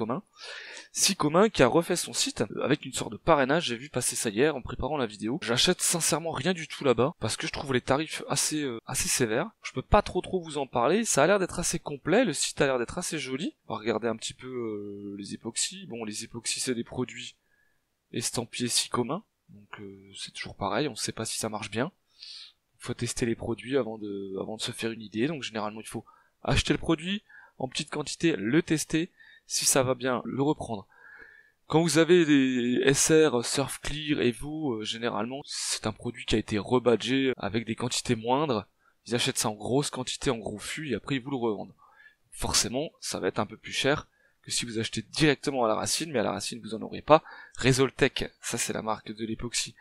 commun. Si commun qui a refait son site avec une sorte de parrainage, j'ai vu passer ça hier en préparant la vidéo. J'achète sincèrement rien du tout là-bas parce que je trouve les tarifs assez sévères. Je peux pas trop vous en parler, ça a l'air d'être assez complet, le site a l'air d'être assez joli. On va regarder un petit peu les époxys. Bon, les époxys c'est des produits estampillés si commun, donc c'est toujours pareil, on sait pas si ça marche bien. Il faut tester les produits avant de se faire une idée, donc généralement il faut acheter le produit en petite quantité, le tester, si ça va bien, le reprendre. Quand vous avez des SR, Surf Clear et vous, généralement, c'est un produit qui a été rebadgé avec des quantités moindres. Ils achètent ça en grosse quantité, en gros fût, et après ils vous le revendent. Forcément, ça va être un peu plus cher que si vous achetez directement à la racine, mais à la racine vous en aurez pas. Resoltech, ça c'est la marque de l'époxy,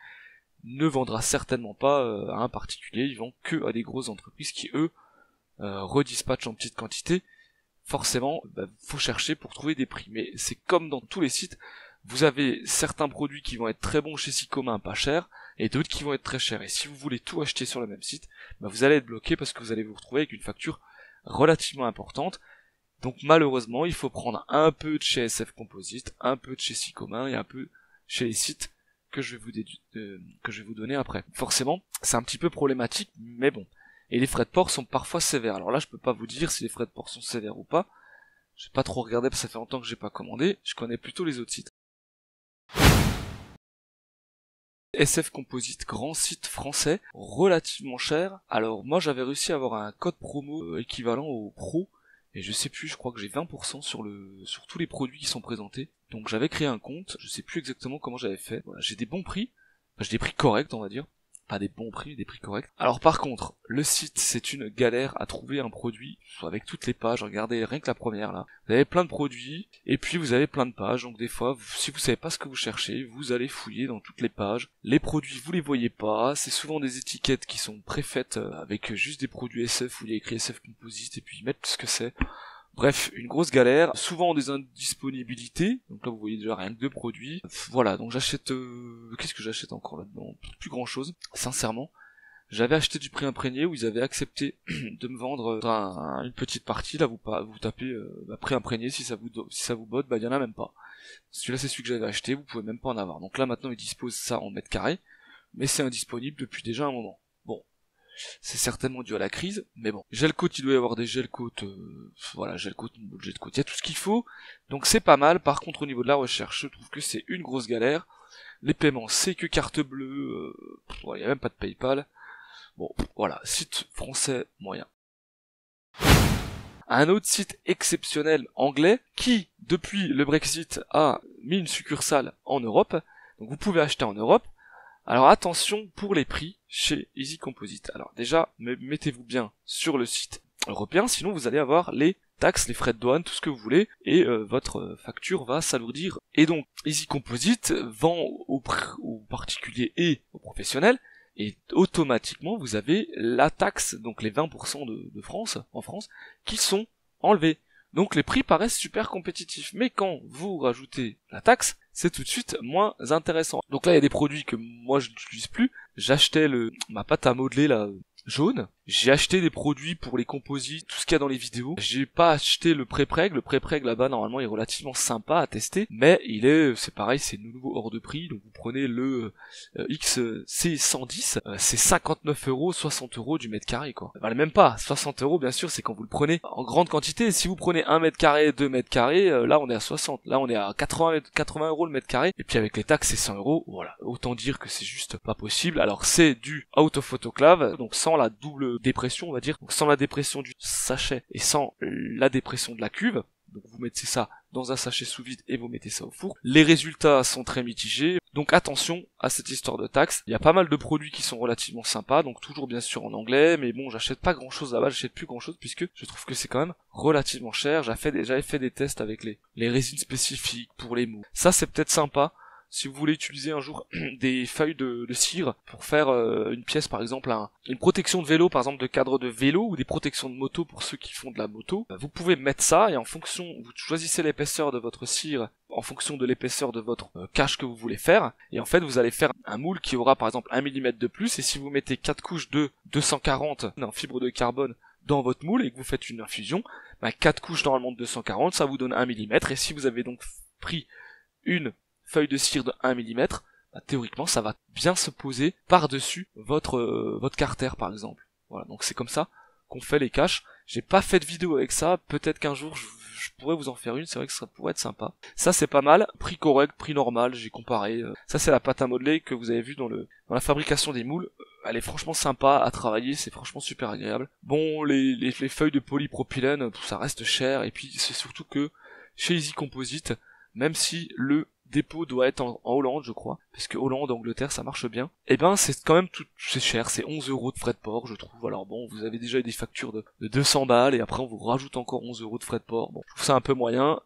ne vendra certainement pas à un particulier, ils vendent que à des grosses entreprises qui eux redispatchent en petite quantité. Forcément, faut chercher pour trouver des prix. Mais c'est comme dans tous les sites, vous avez certains produits qui vont être très bons chez Sicoma, pas cher, et d'autres qui vont être très chers. Et si vous voulez tout acheter sur le même site, vous allez être bloqué parce que vous allez vous retrouver avec une facture relativement importante. Donc malheureusement, il faut prendre un peu de chez SF Composite, un peu de chez Sicoma et un peu chez les sites que je vais vous donner après. Forcément, c'est un petit peu problématique, mais bon. Et les frais de port sont parfois sévères. Alors là, je peux pas vous dire si les frais de port sont sévères ou pas. J'ai pas trop regardé parce que ça fait longtemps que j'ai pas commandé. Je connais plutôt les autres sites. SF Composite, grand site français, relativement cher. Alors moi, j'avais réussi à avoir un code promo équivalent au Pro. Et je sais plus, je crois que j'ai 20% sur tous les produits qui sont présentés. Donc j'avais créé un compte, je sais plus exactement comment j'avais fait. Voilà, j'ai des bons prix. J'ai des prix corrects, on va dire. Pas des bons prix, des prix corrects. Alors par contre, le site, c'est une galère à trouver un produit avec toutes les pages. Regardez, rien que la première là. Vous avez plein de produits, et puis vous avez plein de pages, donc des fois, si vous savez pas ce que vous cherchez, vous allez fouiller dans toutes les pages. Les produits, vous les voyez pas, c'est souvent des étiquettes qui sont préfaites avec juste des produits SF où il y a écrit SF Composite, et puis ils mettent ce que c'est. Bref, une grosse galère, souvent des indisponibilités, donc là vous voyez déjà rien que 2 produits. Voilà, donc j'achète... Qu'est-ce que j'achète encore là-dedans? Plus grand chose, sincèrement. J'avais acheté du prix imprégné où ils avaient accepté de me vendre une petite partie, là vous tapez prix imprégné, si ça vous botte, il y en a même pas. Celui-là c'est celui que j'avais acheté, vous pouvez même pas en avoir. Donc là maintenant ils disposent ça en mètres carrés, mais c'est indisponible depuis déjà un moment. Bon. C'est certainement dû à la crise, mais bon. Gel coat, il doit y avoir des gel coat, voilà, gel coat, jet coat, il y a tout ce qu'il faut, donc c'est pas mal. Par contre au niveau de la recherche, je trouve que c'est une grosse galère. Les paiements, c'est que carte bleue, il y a même pas de PayPal. Bon, voilà, site français moyen. Un autre site exceptionnel anglais, qui, depuis le Brexit, a mis une succursale en Europe, donc vous pouvez acheter en Europe. Alors attention pour les prix chez Easy Composite. Alors déjà, mettez-vous bien sur le site européen, sinon vous allez avoir les taxes, les frais de douane, tout ce que vous voulez, et votre facture va s'alourdir. Et donc, Easy Composite vend aux particuliers et aux professionnels, et automatiquement vous avez la taxe, donc les 20% de France, en France, qui sont enlevés. Donc les prix paraissent super compétitifs, mais quand vous rajoutez la taxe, c'est tout de suite moins intéressant. Donc là il y a des produits que moi je n'utilise plus. J'achetais ma pâte à modeler là, jaune. J'ai acheté des produits pour les composites, tout ce qu'il y a dans les vidéos. J'ai pas acheté le pré-preg. Le pré-preg là-bas normalement est relativement sympa à tester, mais c'est pareil, c'est nouveau hors de prix. Donc vous prenez le XC110, c'est 59€, 60€ du mètre carré quoi. Même pas 60€ bien sûr, c'est quand vous le prenez en grande quantité. Si vous prenez 1 mètre carré, 2 mètres carrés, là on est à 60, là on est à 80€ le mètre carré. Et puis avec les taxes c'est 100€. Voilà, autant dire que c'est juste pas possible. Alors c'est du out of autoclave, donc sans la double dépression on va dire, donc sans la dépression du sachet et sans la dépression de la cuve. Donc vous mettez ça dans un sachet sous vide et vous mettez ça au four. Les résultats sont très mitigés, donc attention à cette histoire de taxes. Il y a pas mal de produits qui sont relativement sympas, donc toujours bien sûr en anglais, mais bon j'achète pas grand chose là-bas, j'achète plus grand chose puisque je trouve que c'est quand même relativement cher. J'avais fait des tests avec les résines spécifiques pour les mous. Ça c'est peut-être sympa. Si vous voulez utiliser un jour des feuilles de cire pour faire une pièce par exemple, une protection de vélo par exemple, de cadre de vélo, ou des protections de moto pour ceux qui font de la moto, vous pouvez mettre ça et en fonction, vous choisissez l'épaisseur de votre cire en fonction de l'épaisseur de votre cache que vous voulez faire, et en fait vous allez faire un moule qui aura par exemple 1 mm de plus, et si vous mettez 4 couches de 240 en fibre de carbone dans votre moule et que vous faites une infusion, 4 couches normalement de 240, ça vous donne 1 mm, et si vous avez donc pris une feuille de cire de 1 mm, théoriquement ça va bien se poser par-dessus votre carter par exemple. Voilà, donc c'est comme ça qu'on fait les caches. J'ai pas fait de vidéo avec ça, peut-être qu'un jour je pourrais vous en faire une, c'est vrai que ça pourrait être sympa. Ça c'est pas mal, prix correct, prix normal, j'ai comparé. Ça c'est la pâte à modeler que vous avez vu dans la fabrication des moules. Elle est franchement sympa à travailler, c'est franchement super agréable. Bon, les feuilles de polypropylène, ça reste cher, et puis c'est surtout que chez Easy Composite, même si le dépôt doit être en Hollande, je crois, parce que Hollande, Angleterre, ça marche bien. Et ben, c'est quand même c'est cher, c'est 11 € de frais de port, je trouve. Alors bon, vous avez déjà des factures de 200 balles, et après on vous rajoute encore 11 € de frais de port. Bon, je trouve ça un peu moyen.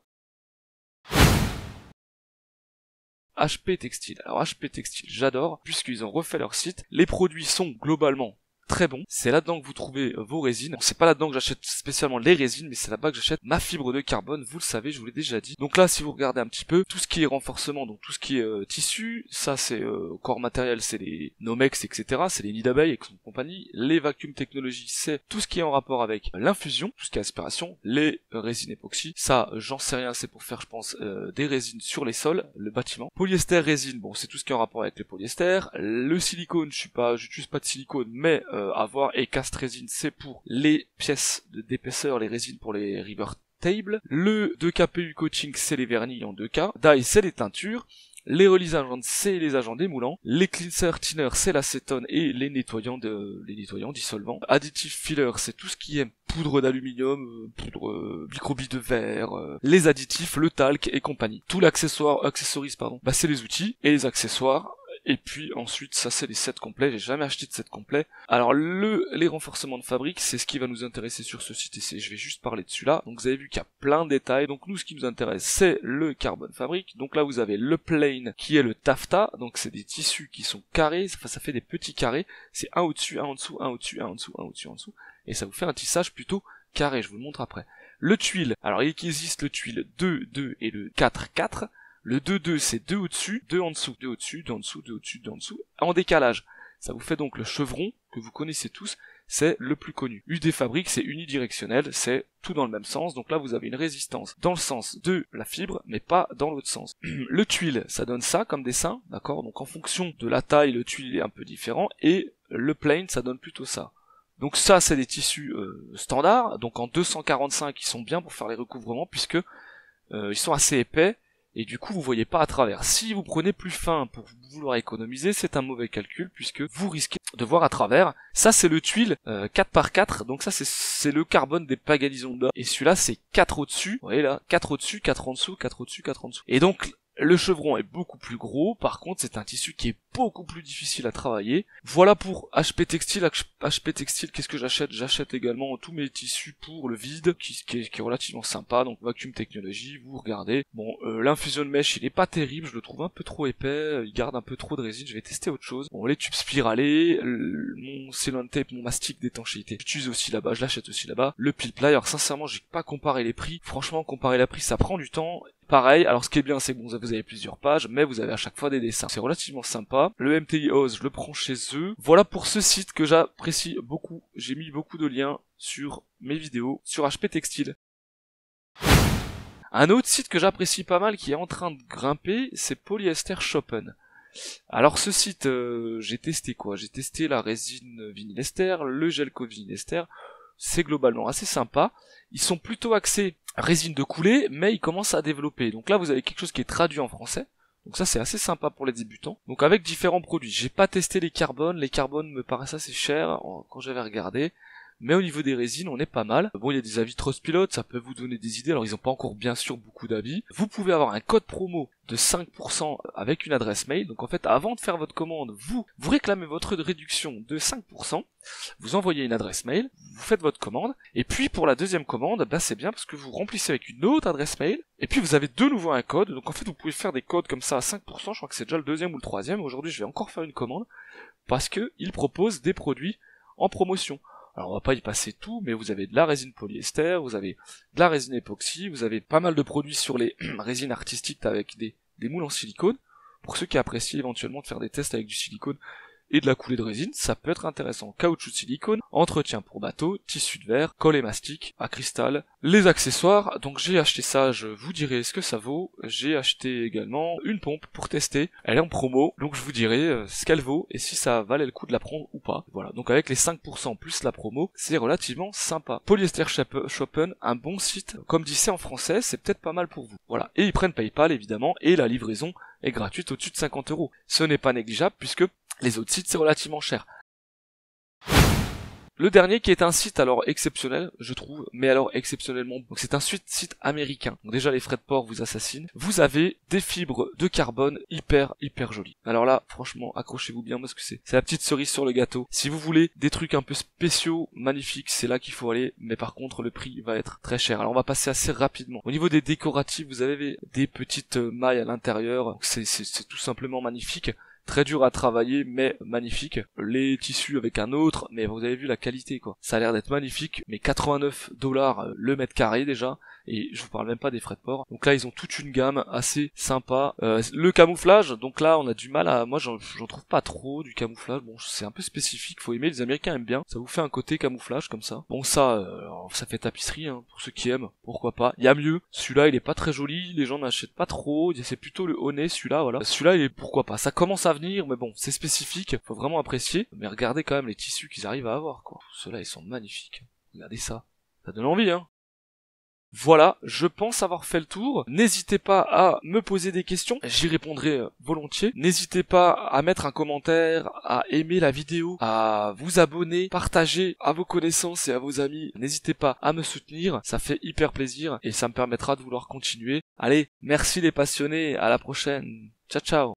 HP Textile. Alors HP Textile, j'adore, puisqu'ils ont refait leur site. Les produits sont globalement très bon. C'est là-dedans que vous trouvez vos résines. Bon, c'est pas là-dedans que j'achète spécialement les résines, mais c'est là-bas que j'achète ma fibre de carbone, vous le savez, je vous l'ai déjà dit. Donc là, si vous regardez un petit peu, tout ce qui est renforcement, donc tout ce qui est tissu, ça c'est corps matériel, c'est les Nomex, etc., c'est les nids d'abeilles et compagnie. Les vacuum technologies, c'est tout ce qui est en rapport avec l'infusion, tout ce qui est aspiration, les résines époxy, ça j'en sais rien, c'est pour faire je pense des résines sur les sols, le bâtiment. Polyester résine, bon c'est tout ce qui est en rapport avec le polyester. Le silicone, j'utilise pas de silicone, mais avoir, et cast résine c'est pour les pièces d'épaisseur, les résines pour les river table. Le 2KPU coating c'est les vernis en 2K, dye c'est les teintures, les release agents c'est les agents démoulants, les cleanser thinner c'est l'acétone et les nettoyants dissolvants, additive filler c'est tout ce qui est poudre d'aluminium, poudre microbilles de verre, les additifs, le talc et compagnie. Tout accessories c'est les outils et les accessoires. Et puis ensuite, ça c'est les sets complets, j'ai jamais acheté de set complet. Alors les renforcements de fabrique, c'est ce qui va nous intéresser sur ce site, et je vais juste parler de celui-là. Donc vous avez vu qu'il y a plein de détails, donc nous ce qui nous intéresse c'est le carbone fabrique. Donc là vous avez le plain qui est le taffetas, donc c'est des tissus qui sont carrés, enfin ça fait des petits carrés, c'est un au-dessus, un en dessous, un au-dessus, un en dessous, un au-dessus, un en dessous, et ça vous fait un tissage plutôt carré, je vous le montre après. Le tuile, alors il existe le tuile 2, 2 et le 4, 4. Le 2-2, c'est 2 au-dessus, 2 en dessous, 2 au-dessus, 2 en dessous, 2 au-dessus, 2 en dessous, en décalage. Ça vous fait donc le chevron, que vous connaissez tous, c'est le plus connu. UD fabrique, c'est unidirectionnel, c'est tout dans le même sens, donc là vous avez une résistance dans le sens de la fibre, mais pas dans l'autre sens. Le tuile, ça donne ça comme dessin, d'accord? Donc en fonction de la taille, le tuile est un peu différent, et le plain, ça donne plutôt ça. Donc ça, c'est des tissus standards, donc en 245, ils sont bien pour faire les recouvrements, puisque ils sont assez épais, et du coup vous voyez pas à travers. Si vous prenez plus fin pour vouloir économiser, c'est un mauvais calcul puisque vous risquez de voir à travers. Ça c'est le tuile 4x4, donc ça c'est le carbone des Pagani Zonda. Et celui-là c'est 4 au-dessus, vous voyez là, 4 au-dessus, 4 en dessous, 4 au-dessus, 4 en dessous. Et donc le chevron est beaucoup plus gros, par contre c'est un tissu qui est beaucoup plus difficile à travailler. Voilà pour HP Textile. HP Textile, qu'est-ce que j'achète? J'achète également tous mes tissus pour le vide, qui est relativement sympa, donc Vacuum Technology, vous regardez. Bon, l'infusion de mèche, il est pas terrible, je le trouve un peu trop épais, il garde un peu trop de résine, je vais tester autre chose. Bon, les tubes spiralés, mon Ceylon Tape, mon mastic d'étanchéité, j'utilise aussi là-bas, je l'achète aussi là-bas. Le pile ply, alors sincèrement, j'ai pas comparé les prix, franchement, comparer les prix, ça prend du temps. Pareil, alors ce qui est bien c'est que bon, vous avez plusieurs pages, mais vous avez à chaque fois des dessins. C'est relativement sympa. Le MTI Oz, je le prends chez eux. Voilà pour ce site que j'apprécie beaucoup. J'ai mis beaucoup de liens sur mes vidéos, sur HP Textile. Un autre site que j'apprécie pas mal, qui est en train de grimper, c'est Polyester Shoppen. Alors ce site, j'ai testé quoi? J'ai testé la résine vinylester, le gel coat vinylester. C'est globalement assez sympa. Ils sont plutôt axés résine de coulée, mais ils commencent à développer. Donc là, vous avez quelque chose qui est traduit en français. Donc ça, c'est assez sympa pour les débutants. Donc avec différents produits. J'ai pas testé les carbones. Les carbones me paraissent assez chers quand j'avais regardé. Mais au niveau des résines, on est pas mal. Bon, il y a des avis Trustpilot, ça peut vous donner des idées. Alors, ils ont pas encore, bien sûr, beaucoup d'avis. Vous pouvez avoir un code promo de 5% avec une adresse mail. Donc, en fait, avant de faire votre commande, vous réclamez votre réduction de 5%. Vous envoyez une adresse mail, vous faites votre commande. Et puis, pour la deuxième commande, bah, c'est bien parce que vous remplissez avec une autre adresse mail. Et puis, vous avez de nouveau un code. Donc, en fait, vous pouvez faire des codes comme ça à 5%. Je crois que c'est déjà le deuxième ou le troisième. Aujourd'hui, je vais encore faire une commande parce que ils proposent des produits en promotion. Alors on va pas y passer tout, mais vous avez de la résine polyester, vous avez de la résine époxy, vous avez pas mal de produits sur les résines artistiques avec des moules en silicone. Pour ceux qui apprécient éventuellement de faire des tests avec du silicone, et de la coulée de résine, ça peut être intéressant. Caoutchouc silicone, entretien pour bateau, tissu de verre, colle et mastic, à cristal, les accessoires. Donc j'ai acheté ça, je vous dirai ce que ça vaut. J'ai acheté également une pompe pour tester, elle est en promo, donc je vous dirai ce qu'elle vaut et si ça valait le coup de la prendre ou pas. Voilà, donc avec les 5% plus la promo, c'est relativement sympa. Polyester Shoppen, un bon site, comme dit c'est en français, c'est peut-être pas mal pour vous. Voilà, et ils prennent PayPal évidemment, et la livraison est gratuite au-dessus de 50€. Ce n'est pas négligeable puisque les autres sites c'est relativement cher. Le dernier qui est un site alors exceptionnel, je trouve, mais alors exceptionnellement, donc c'est un site américain. Donc déjà les frais de port vous assassinent. Vous avez des fibres de carbone hyper jolies. Alors là, franchement, accrochez-vous bien parce que c'est la petite cerise sur le gâteau. Si vous voulez des trucs un peu spéciaux, magnifiques, c'est là qu'il faut aller, mais par contre le prix va être très cher. Alors on va passer assez rapidement. Au niveau des décoratifs, vous avez des petites mailles à l'intérieur, c'est tout simplement magnifique. Très dur à travailler, mais magnifique. Les tissus avec un autre, mais vous avez vu la qualité, quoi. Ça a l'air d'être magnifique, mais 89$ le mètre carré déjà, et je vous parle même pas des frais de port. Donc là, ils ont toute une gamme assez sympa. Le camouflage, donc là, on a du mal à... Moi, j'en trouve pas trop, du camouflage. Bon, c'est un peu spécifique, faut aimer, les Américains aiment bien. Ça vous fait un côté camouflage, comme ça. Bon, ça fait tapisserie, hein, pour ceux qui aiment, pourquoi pas. Il y a mieux, celui-là, il est pas très joli, les gens n'achètent pas trop, c'est plutôt le honnet, celui-là, voilà. Celui-là, il est pourquoi pas. Ça commence à venir, mais bon, c'est spécifique, faut vraiment apprécier. Mais regardez quand même les tissus qu'ils arrivent à avoir, quoi. Ceux-là, ils sont magnifiques. Regardez ça. Ça donne envie, hein. Voilà, je pense avoir fait le tour. N'hésitez pas à me poser des questions, j'y répondrai volontiers. N'hésitez pas à mettre un commentaire, à aimer la vidéo, à vous abonner, partager à vos connaissances et à vos amis. N'hésitez pas à me soutenir, ça fait hyper plaisir et ça me permettra de vouloir continuer. Allez, merci les passionnés, à la prochaine. Ciao ciao.